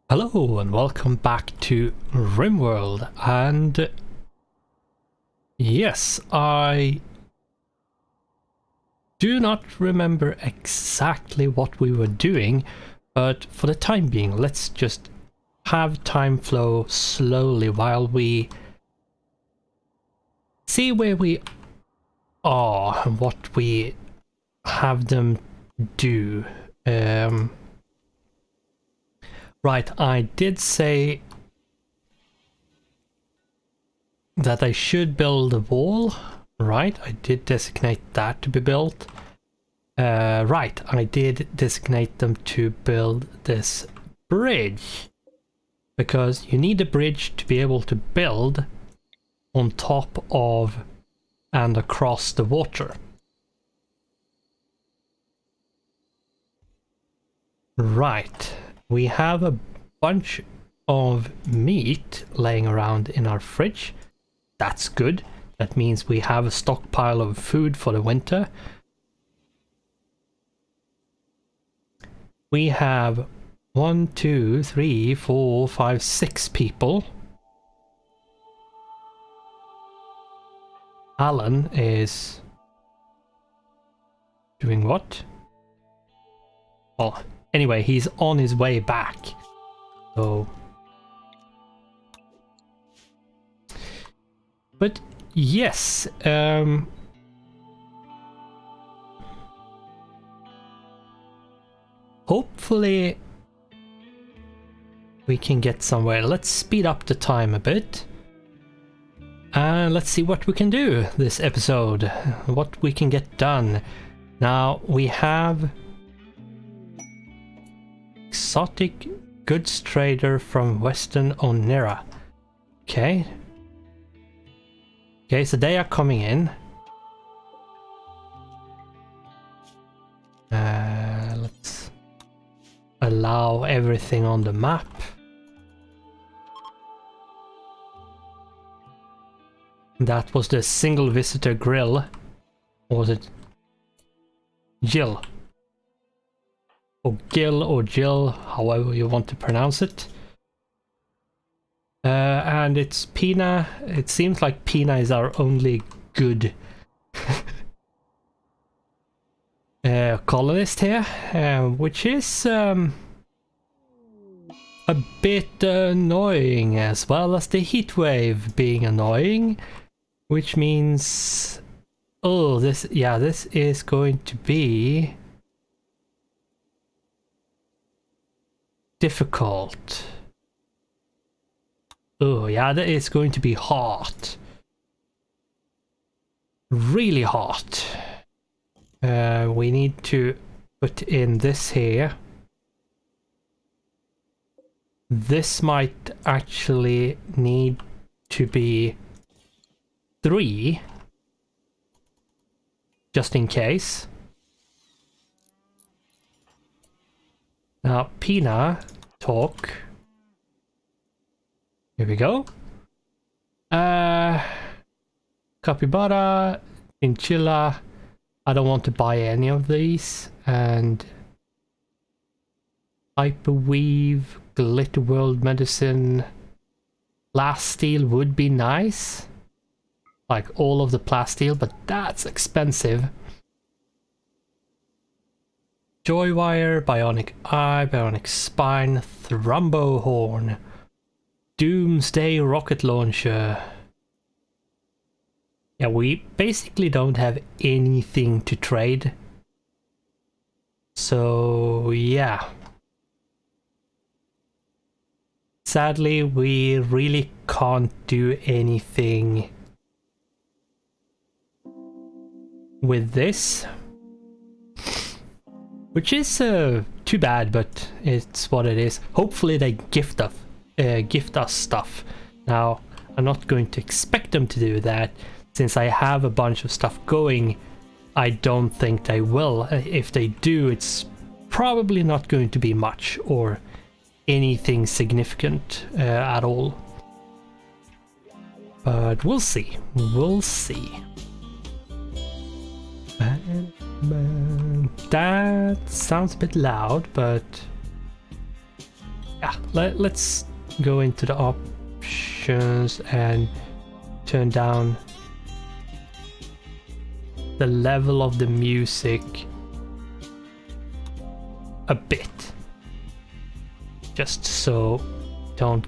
Hello and welcome back to RimWorld, and yes, I do not remember exactly what we were doing, but for the time being, let's just have time flow slowly while we see where we are and what we have them do. Right, I did say that I should build a wall. Right, I did designate that to be built. Right, I did designate them to build this bridge. Because you need a bridge to be able to build on top of and across the water. Right. We have a bunch of meat laying around in our fridge. That's good. That means we have a stockpile of food for the winter. We have 1, 2, 3, 4, 5, 6 people. Alan is doing what? Oh. Anyway, he's on his way back. So, but yes, hopefully we can get somewhere. Let's speed up the time a bit. And let's see what we can do this episode. What we can get done. Now, we have exotic goods trader from Western Onera. Okay. Okay, so they are coming in. Let's allow everything on the map. That was the single visitor grill. Or was it Jill? Or Gil or Jill, however you want to pronounce it. And it's Pina. It seems like Pina is our only good colonist here, which is a bit annoying, as well as the heat wave being annoying, which means, oh, this is going to be difficult. Oh yeah, that is going to be hot. Really hot. We need to put in this here. This might actually need to be 3. Just in case. Now, Pina, talk. Here we go. Capybara, Chinchilla. I don't want to buy any of these. And Hyperweave, Glitter World Medicine. Plasteel would be nice. Like all of the plasteel, but that's expensive. Joywire, Bionic Eye, Bionic Spine, Thrumbo Horn, Doomsday Rocket Launcher. Yeah, we basically don't have anything to trade. So, yeah. Sadly, we really can't do anything with this. Which is too bad, but it's what it is. Hopefully they gift us stuff. Now, I'm not going to expect them to do that. Since I have a bunch of stuff going, I don't think they will. If they do, it's probably not going to be much or anything significant at all. But we'll see. We'll see. That sounds a bit loud, but Yeah, let's go into the options and turn down the level of the music a bit, just so don't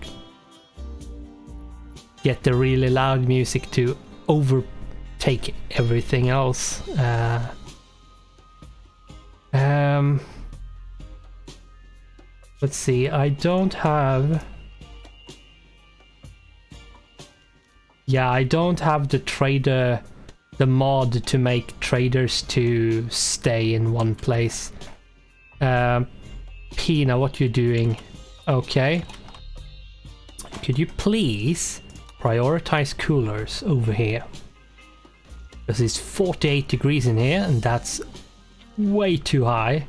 get the really loud music to overtake everything else. Let's see, I don't have... Yeah, I don't have the mod to make traders to stay in one place. Pina, what you doing? Okay. Could you please prioritize coolers over here? Because it's 48 degrees in here and that's way too high.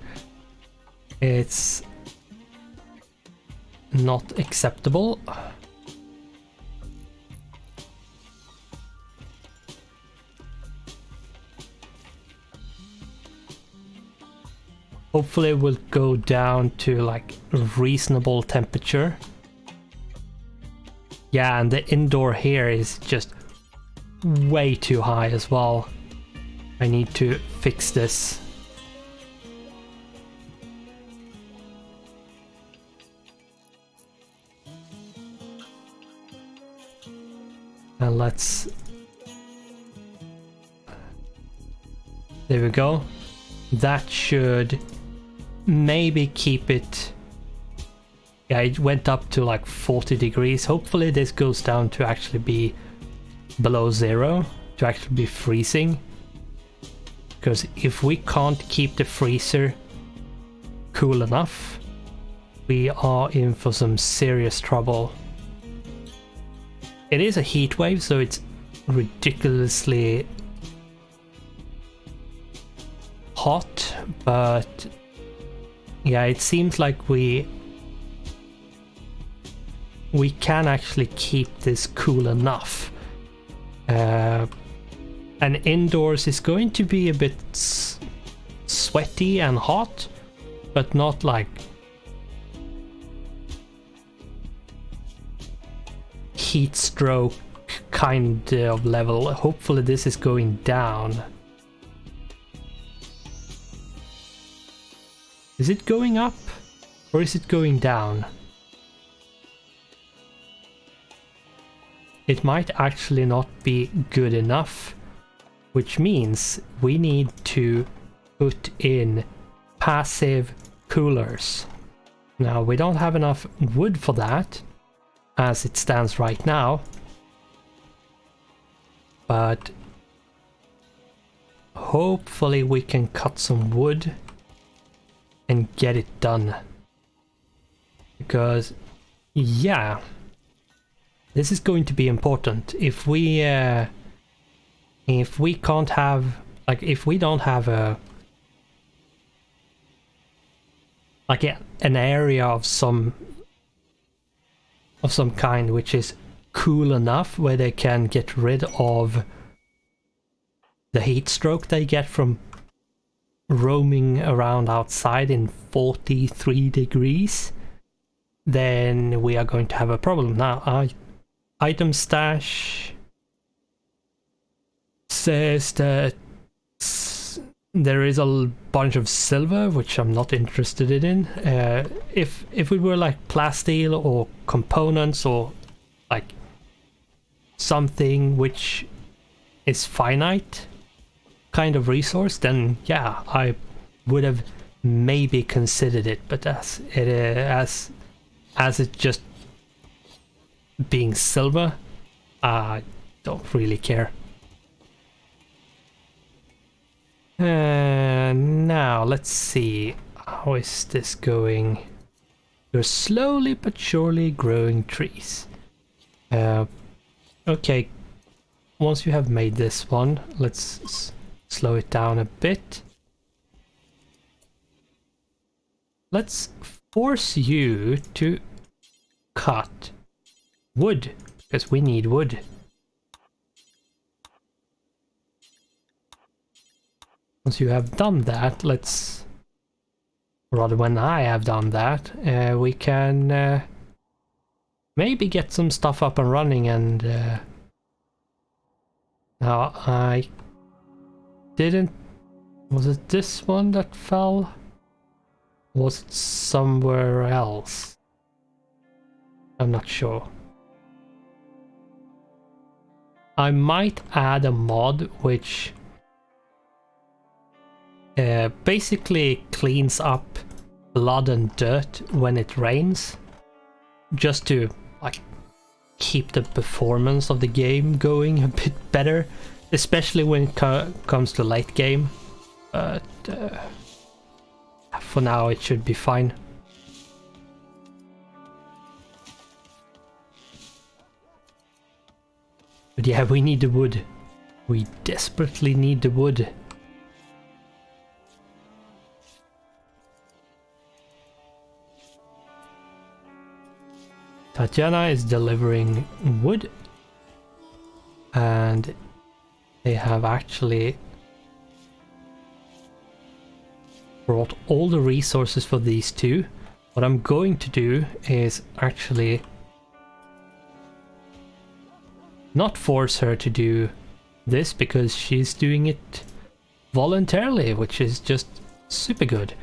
It's not acceptable. Hopefully it will go down to like a reasonable temperature. Yeah, and the indoor here is just way too high as well. I need to fix this. And let's... There we go. That should maybe keep it... Yeah, it went up to like 40 degrees. Hopefully this goes down to actually be below zero, to actually be freezing. Because if we can't keep the freezer cool enough, we are in for some serious trouble. It is a heat wave, so it's ridiculously hot, but yeah, it seems like we can actually keep this cool enough. And indoors is going to be a bit sweaty and hot, but not like heat stroke kind of level. Hopefully this is going down. Is it going up or is it going down? It might actually not be good enough, which means we need to put in passive coolers. Now we don't have enough wood for that as it stands right now, but hopefully we can cut some wood and get it done. Because yeah, this is going to be important. If we can't have, like, if we don't have an area of some kind which is cool enough where they can get rid of the heat stroke they get from roaming around outside in 43 degrees, then we are going to have a problem. Now, item stash says that there is a bunch of silver, which I'm not interested in. If it were like plasteel or components or like something which is finite kind of resource, then yeah, I would have maybe considered it. But as it just being silver, I don't really care. Now let's see, how is this going? You're slowly but surely growing trees. Okay, once you have made this one, let's slow it down a bit. Let's force you to cut wood, because we need wood. Once you have done that, let's rather when I have done that, we can maybe get some stuff up and running. And now I didn't... Was it this one that fell? Was it somewhere else? I'm not sure. I might add a mod which basically cleans up blood and dirt when it rains, just to like keep the performance of the game going a bit better, especially when it comes to late game. But for now it should be fine. But yeah, we need the wood. We desperately need the wood. Tatiana is delivering wood, and they have actually brought all the resources for these two. What I'm going to do is actually not force her to do this, because she's doing it voluntarily, which is just super good.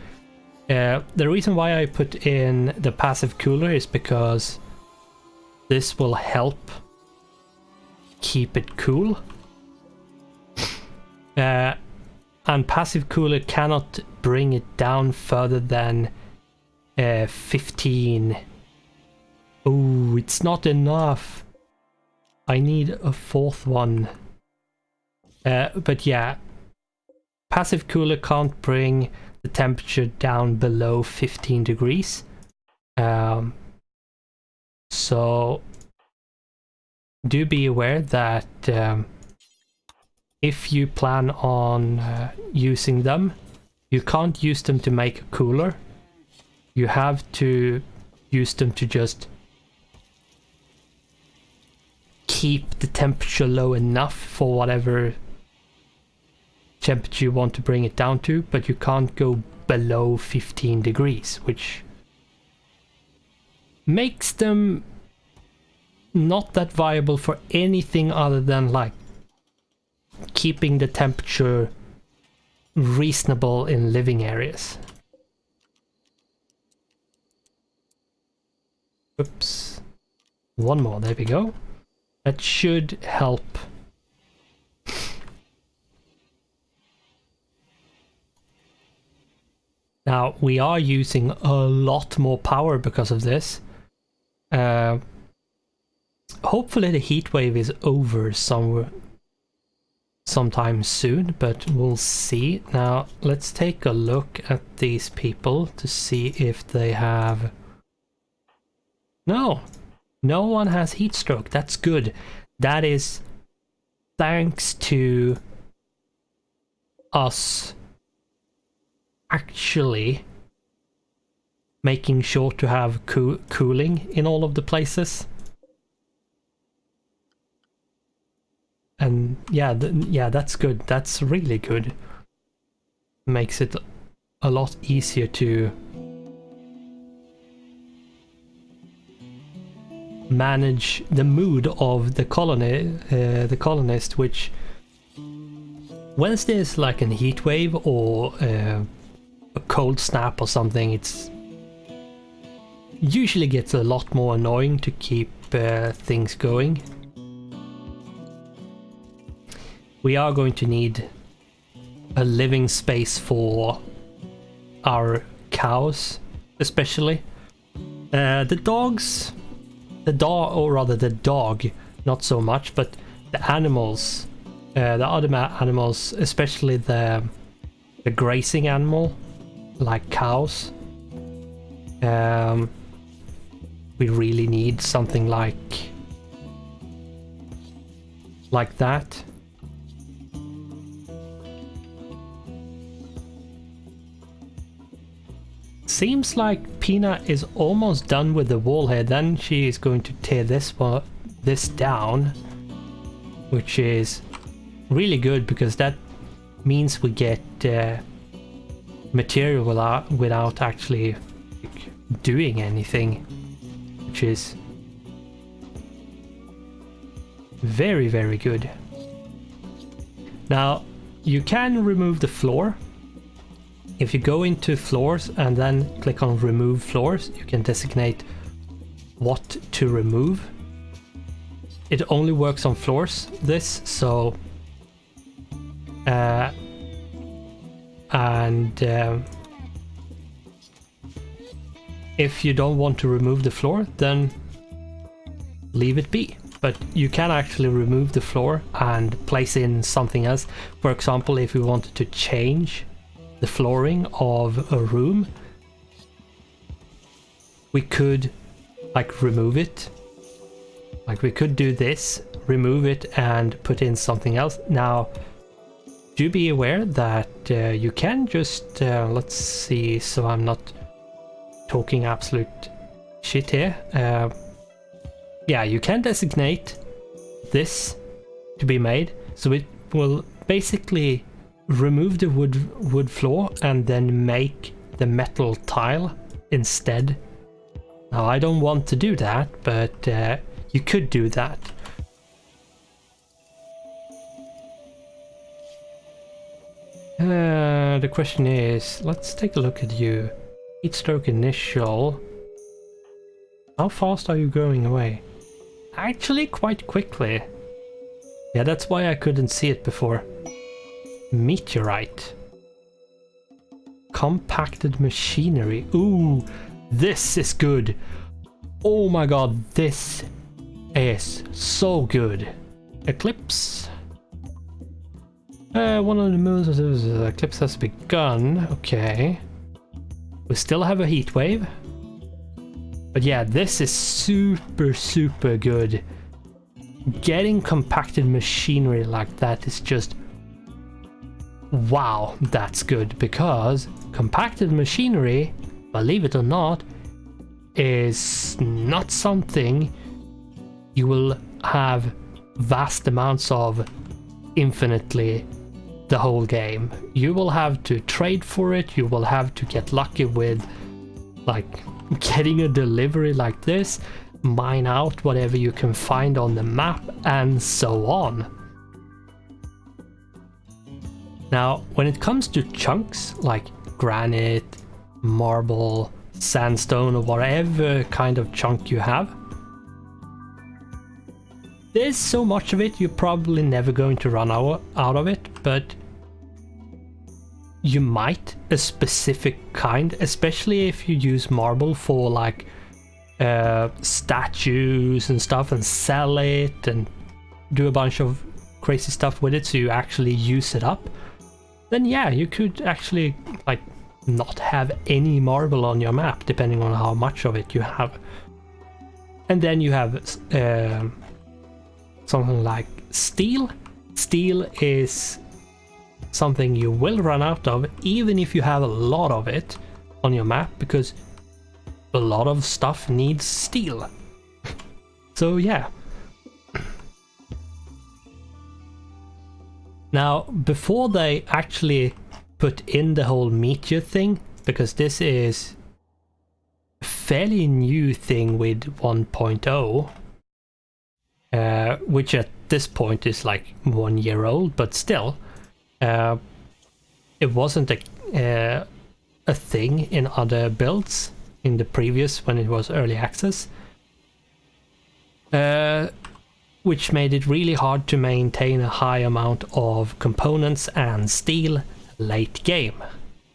The reason why I put in the passive cooler is because this will help keep it cool. And passive cooler cannot bring it down further than 15. Oh, it's not enough. I need a fourth one. But yeah, passive cooler can't bring the temperature down below 15 degrees. So do be aware that if you plan on using them, you can't use them to make a cooler. You have to use them to just keep the temperature low enough for whatever temperature you want to bring it down to, but you can't go below 15 degrees, which makes them not that viable for anything other than like keeping the temperature reasonable in living areas. Oops. One more, there we go. That should help. Now, we are using a lot more power because of this. Hopefully the heat wave is over sometime soon, but we'll see. Now, let's take a look at these people to see if they have... No! No one has heat stroke. That's good. That is thanks to us actually making sure to have cooling in all of the places. And yeah, that's good. That's really good. Makes it a lot easier to manage the mood of the colonist, which when there's like a heat wave or a cold snap or something, it's usually gets a lot more annoying to keep things going. We are going to need a living space for our cows, especially. The dogs, or rather the dog, not so much, but the animals, the other animals, especially the grazing animal, like cows. We really need something like that. Seems like Pina is almost done with the wall here. Then she is going to tear this down, which is really good because that means we get material without actually doing anything, which is very, very good. Now, you can remove the floor. If you go into floors and then click on remove floors, you can designate what to remove. It only works on floors, this, so if you don't want to remove the floor, then leave it be. But you can actually remove the floor and place in something else. For example, if we wanted to change the flooring of a room, we could like remove it. Like we could do this, remove it and put in something else. Now, do be aware that you can just, let's see, so I'm not talking absolute shit here. Yeah, you can designate this to be made, so it will basically remove the wood floor and then make the metal tile instead. Now, I don't want to do that, but you could do that. The question is, let's take a look at you. Heat stroke initial. How fast are you going away? Actually, quite quickly. Yeah, that's why I couldn't see it before. Meteorite. Compacted machinery. Ooh, this is good. Oh my god, this is so good. Eclipse. One of the moons of the eclipse has begun. Okay. We still have a heat wave. But yeah, this is super, super good. Getting compacted machinery like that is just... wow, that's good. Because compacted machinery, believe it or not, is not something you will have vast amounts of infinitely the whole game. You will have to trade for it, you will have to get lucky with like getting a delivery like this, mine out whatever you can find on the map, and so on. Now, when it comes to chunks like granite, marble, sandstone, or whatever kind of chunk you have, there's so much of it you're probably never going to run out of it, but you might a specific kind, especially if you use marble for like statues and stuff and sell it and do a bunch of crazy stuff with it so you actually use it up, then yeah, you could actually like not have any marble on your map depending on how much of it you have. And then you have something like steel. Steel is something you will run out of even if you have a lot of it on your map, because a lot of stuff needs steel. So yeah. Now, before they actually put in the whole meteor thing, because this is a fairly new thing with 1.0, which at this point is like 1 year old, but still, it wasn't a thing in other builds in the previous, when it was early access, which made it really hard to maintain a high amount of components and steel late game,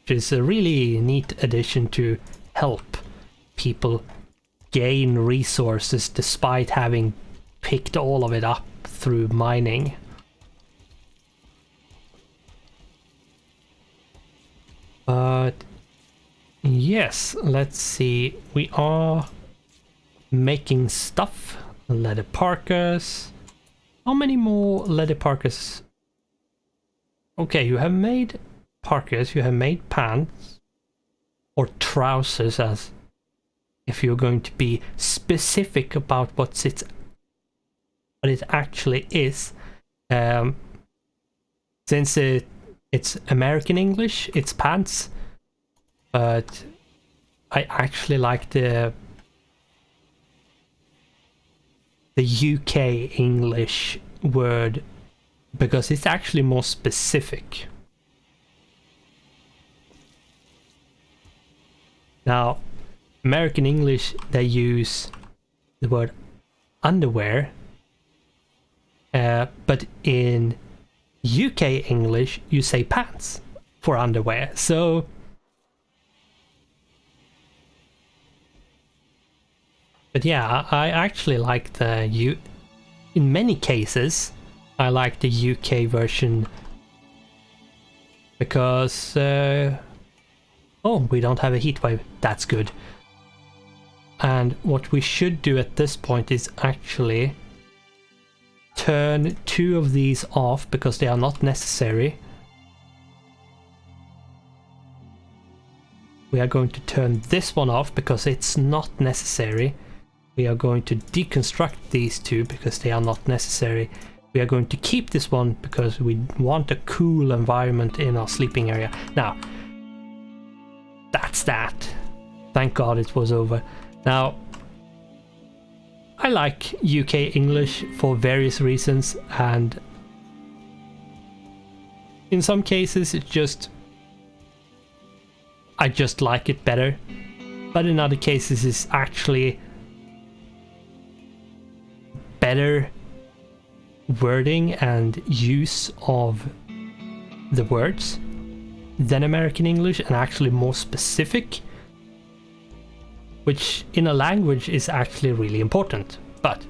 which is a really neat addition to help people gain resources despite having picked all of it up through mining. But yes, let's see, we are making stuff. Leather parkas. How many more leather parkas? Okay, you have made parkas, you have made pants, or trousers, as if you're going to be specific about what it actually is. Since it's American English, it's pants, but I actually like the UK English word because it's actually more specific. Now, American English, they use the word underwear, but in UK English, you say pants for underwear. So but yeah, I actually like in many cases, I like the UK version because oh, we don't have a heat wave. That's good. And what we should do at this point is actually turn 2 of these off because they are not necessary. We are going to turn this one off because it's not necessary. We are going to deconstruct these 2 because they are not necessary. We are going to keep this one because we want a cool environment in our sleeping area. Now, that's that. Thank God it was over. Now, I like UK English for various reasons, and in some cases I just like it better, but in other cases it's actually better wording and use of the words than American English, and actually more specific, which in a language is actually really important. But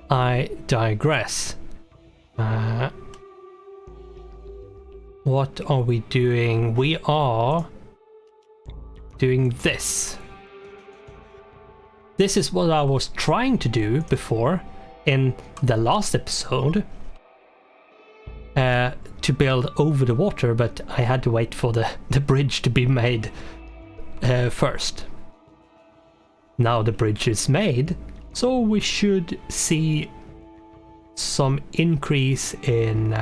I digress. What are we doing? We are doing this. This is what I was trying to do before in the last episode, to build over the water, but I had to wait for the bridge to be made first. Now the bridge is made, so we should see some increase in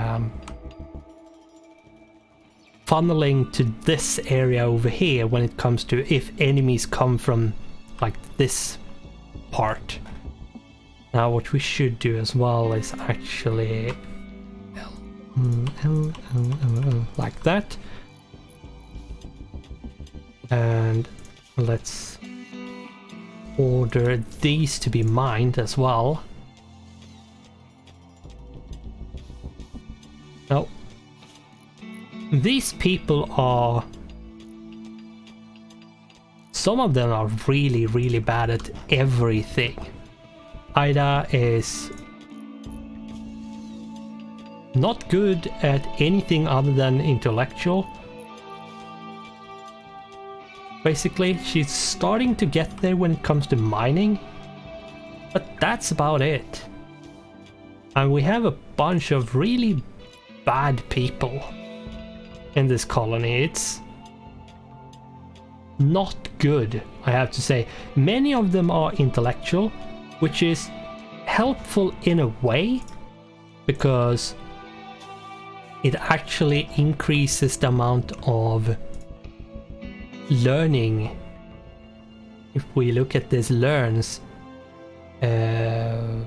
funneling to this area over here when it comes to if enemies come from like this part. Now what we should do as well is actually like that, and let's order these to be mined as well. Now these people are, some of them are really bad at everything. Ida is not good at anything other than intellectual. Basically, she's starting to get there when it comes to mining, but that's about it. And we have a bunch of really bad people in this colony. It's not good, I have to say. Many of them are intellectual, which is helpful in a way, because it actually increases the amount of learning. If we look at this learns, no,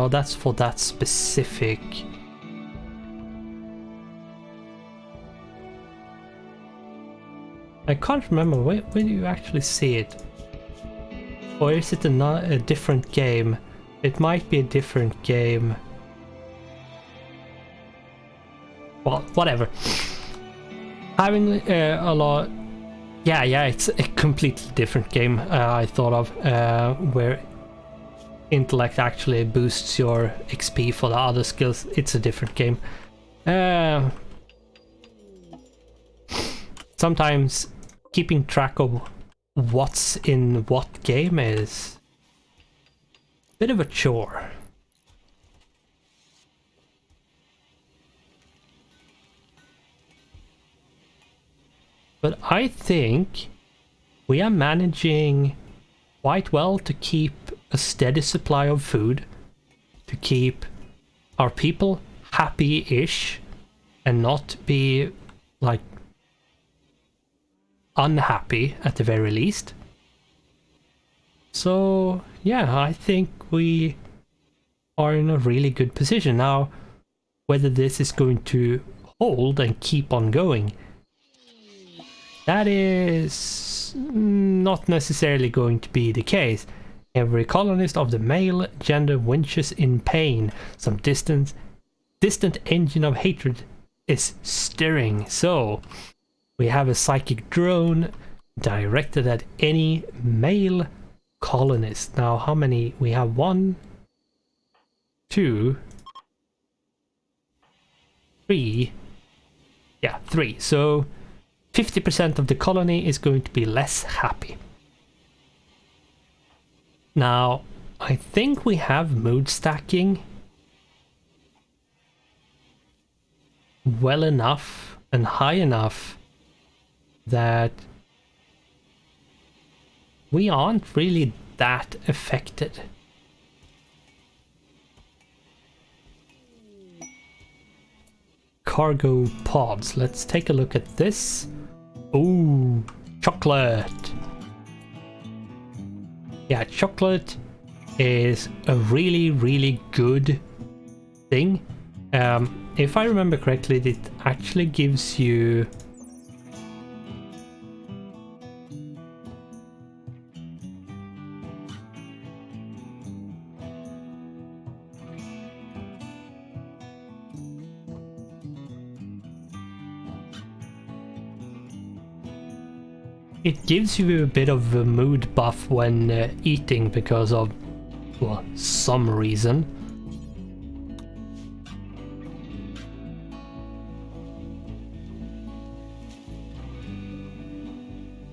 that's for that specific. I can't remember, where do you actually see it? Or is it a different game? It might be a different game. Well, whatever. Having a lot... Yeah, it's a completely different game I thought of, where intellect actually boosts your XP for the other skills. It's a different game. Sometimes keeping track of what's in what game is a bit of a chore. But I think we are managing quite well to keep a steady supply of food, to keep our people happy-ish, and not be like unhappy at the very least. So yeah, I think we are in a really good position. Now, whether this is going to hold and keep on going, that is not necessarily going to be the case. Every colonist of the male gender winches in pain. Some distant engine of hatred is stirring. So we have a psychic drone directed at any male colonist. Now, how many? We have 1, 2, 3. Yeah, 3. So 50% of the colony is going to be less happy. Now, I think we have mood stacking well enough and high enough that we aren't really that affected. Cargo pods. Let's take a look at this. Ooh, chocolate. Yeah, chocolate is a really, really good thing. If I remember correctly, it actually gives you a bit of a mood buff when eating because of, well, some reason.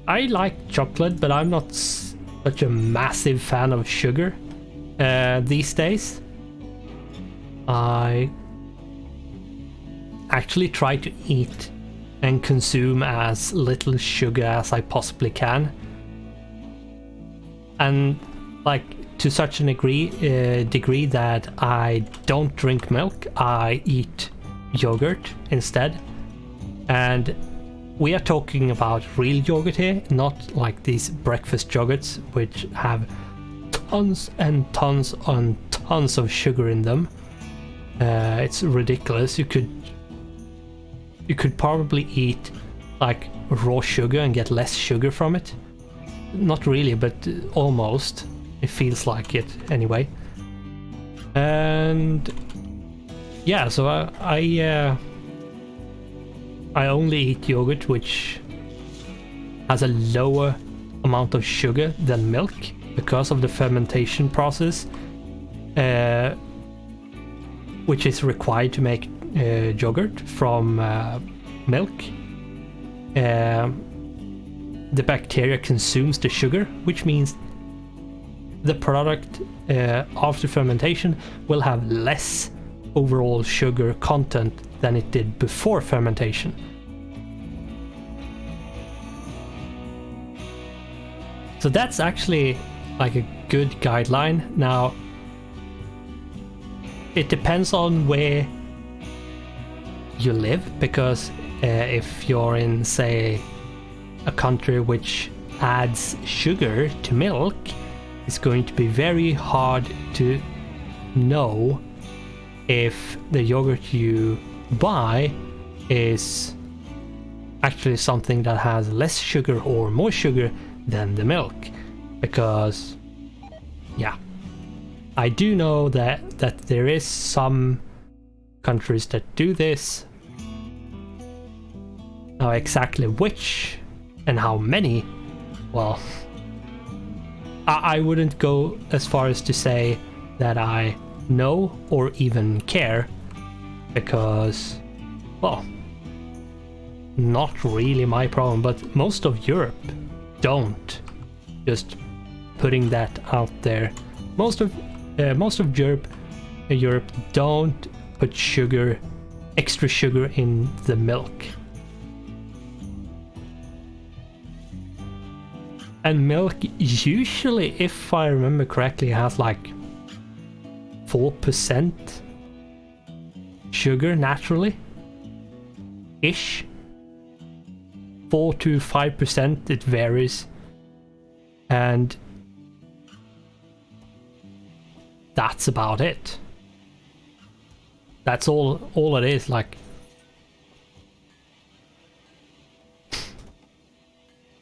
I like chocolate, but I'm not such a massive fan of sugar these days. I actually try to eat and consume as little sugar as I possibly can. And like to such a degree that I don't drink milk, I eat yogurt instead. And we are talking about real yogurt here, not like these breakfast yogurts which have tons and tons and tons of sugar in them. It's ridiculous. You could probably eat like raw sugar and get less sugar from it. Not really, but almost. It feels like it anyway. And yeah, so I only eat yogurt which has a lower amount of sugar than milk because of the fermentation process, which is required to make yogurt from milk. The bacteria consumes the sugar, which means the product after fermentation will have less overall sugar content than it did before fermentation. So that's actually like a good guideline. Now, it depends on where you live, because if you're in, say, a country which adds sugar to milk, it's going to be very hard to know if the yogurt you buy is actually something that has less sugar or more sugar than the milk. Because yeah, I do know that there is some countries that do this. Now exactly which and how many, well, I wouldn't go as far as to say that I know or even care, because, well, not really my problem, but most of Europe don't. Just putting that out there. Most of Europe don't put extra sugar in the milk. And milk usually, if I remember correctly, has like 4% sugar naturally ish. 4 to 5%, it varies. And that's about it. That's all it is, like.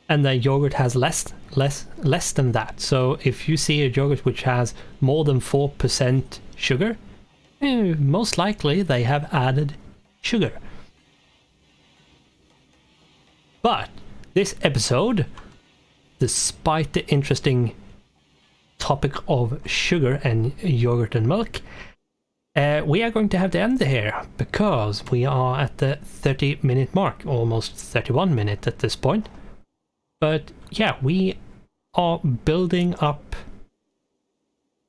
And the yogurt has less than that. So if you see a yogurt which has more than 4% sugar, most likely they have added sugar. But this episode, despite the interesting topic of sugar and yogurt and milk, we are going to have to end here because we are at the 30-minute mark, almost 31 minutes at this point. But yeah, we are building up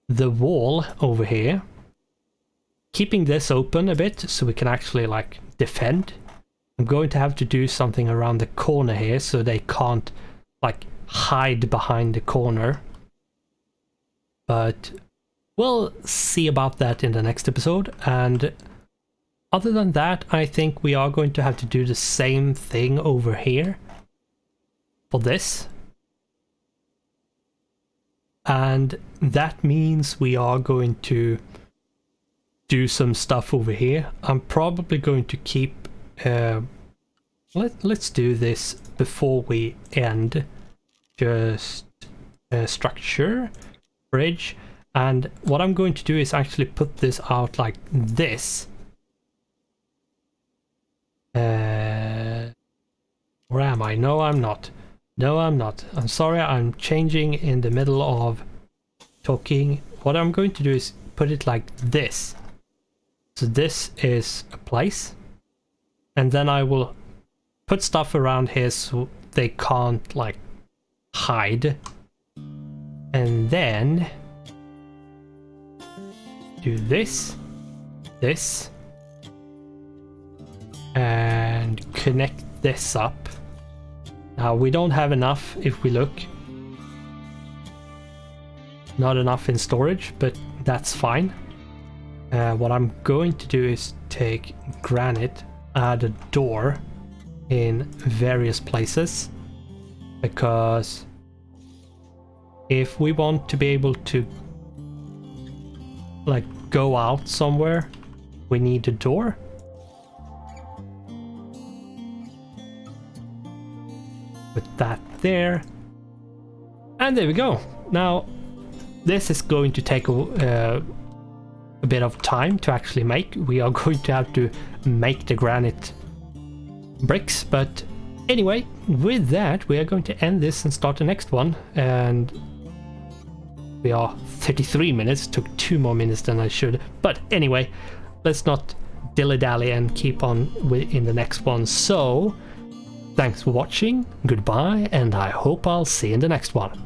the wall over here, keeping this open a bit so we can actually like defend. I'm going to have to do something around the corner here so they can't like hide behind the corner. But we'll see about that in the next episode. And other than that, I think we are going to have to do the same thing over here for this. And that means we are going to do some stuff over here. I'm probably going to keep let's do this before we end. Just structure, bridge, and what I'm going to do is actually put this out like this. Where am I? No, I'm not. No, I'm not. I'm sorry, I'm changing in the middle of talking. What I'm going to do is put it like this. So this is a place. And then I will put stuff around here so they can't like hide. And then do this, this, and connect this up. Now we don't have enough if we look. Not enough in storage, but that's fine. What I'm going to do is take granite, add a door in various places, because if we want to be able to like go out somewhere, we need a door. Put that there, and there we go. Now this is going to take a bit of time to actually make. We are going to have to make the granite bricks, but anyway, with that we are going to end this and start the next one. And we are 33 minutes, took 2 more minutes than I should, but anyway, let's not dilly-dally and keep on in the next one. So thanks for watching, goodbye, and I hope I'll see you in the next one.